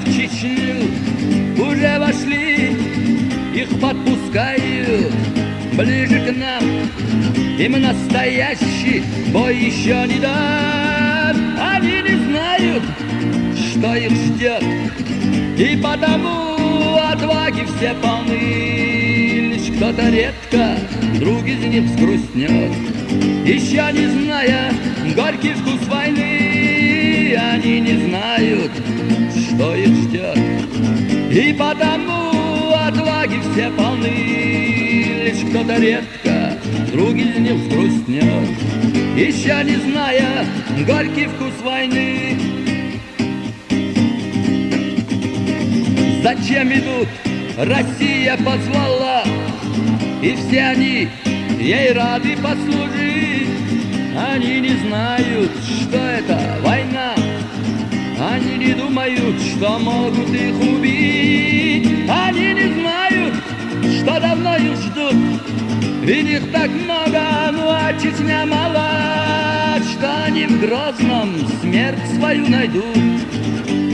в Чечню уже вошли, их подпускают ближе к нам. Им настоящий бой еще не дан. Они не знают, что их ждет, и потому отваги все полны. Лишь кто-то редко вдруг из них взгрустнет, еще не зная горький вкус войны. Они не знают, что их ждет, и потому отваги все полны. Лишь кто-то редко вдруг из них взгрустнет, еще не зная горький вкус войны. Зачем идут? Россия позвала, и все они ей рады послужить. Они не знают, что это война, они не думают, что могут их убить. Они не знают, что давно их ждут, ведь их так много, ну а Чечня мала, что они в Грозном смерть свою найдут.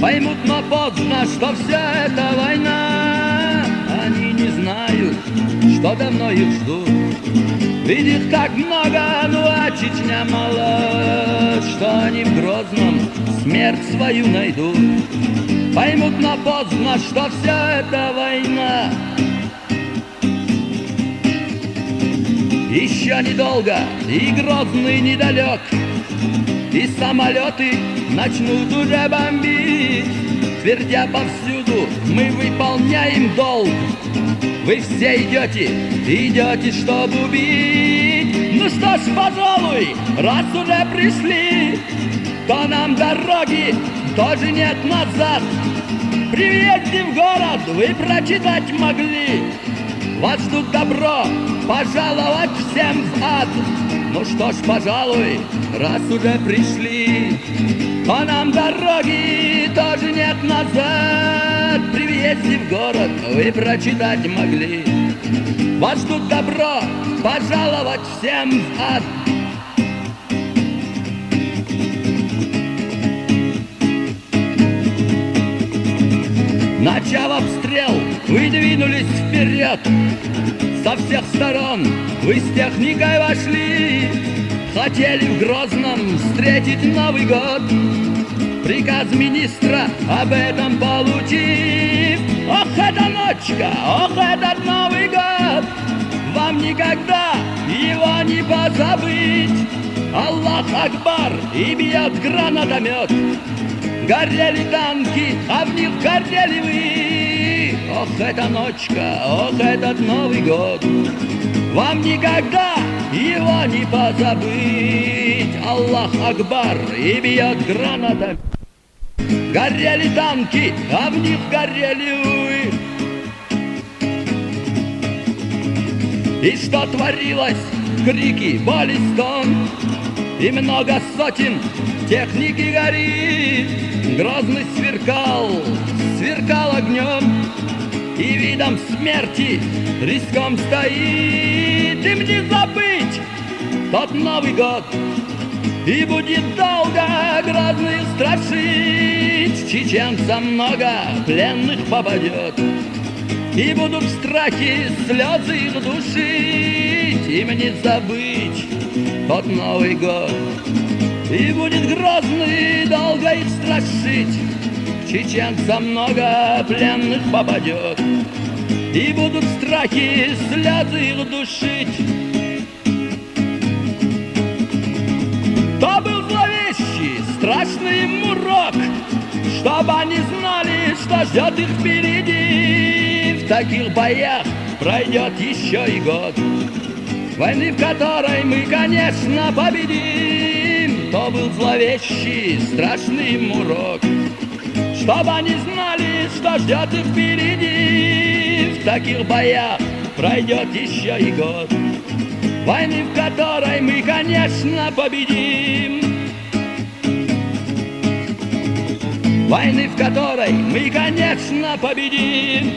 Поймут, но поздно, что все это война. Они не знают, что давно их ждут, ведь их так много, ну а Чечня мала, что они в Грозном смерть свою найдут. Поймут, но поздно, что все это война. Еще недолго, и Грозный недалек, и самолеты начнут уже бомбить, твердя повсюду: мы выполняем долг. Вы все идете, чтобы убить. Ну что ж, пожалуй, раз уже пришли, то нам дороги тоже нет назад. При въезде в город вы прочитать могли: вас ждут добро пожаловать всем в ад. Ну что ж, пожалуй, раз уже пришли, то нам дороги тоже нет назад. При въезде в город вы прочитать могли: вас ждут добро пожаловать всем в ад. Начав обстрел, вы двинулись вперед. Со всех сторон вы с техникой вошли, хотели в Грозном встретить Новый год. Приказ министра об этом получив, ох, эта ночка, ох, этот Новый год, вам никогда его не позабыть. Аллах Акбар, и бьет гранатомет. Горели танки, а в них горели вы. Ох, эта ночка, ох, этот Новый год, вам никогда его не позабыть. Аллах Акбар, и бьет гранатомет. Горели танки, а в них горели вы. И что творилось? Крики, боли, стон, и много сотен техники горит. Грозный сверкал огнем, и видом смерти риском стоит. Им не забыть тот Новый год, и будет долго Грозный страшить. Чеченцам много пленных попадет, и будут в страхе слезы их душить. Им не забыть тот Новый год, и будет Грозный долго их страшить. Чеченцам много пленных попадет, и будут в страхе слезы их душить. То был зловещий, страшный им урок, чтобы они знали, что ждет их впереди. В таких боях пройдет еще и год, войны, в которой мы, конечно, победим. То был зловещий, страшный им урок, чтобы они знали, что ждет их впереди. В таких боях пройдет еще и год, войны, в которой мы, конечно, победим. Войны, в которой мы, конечно, победим.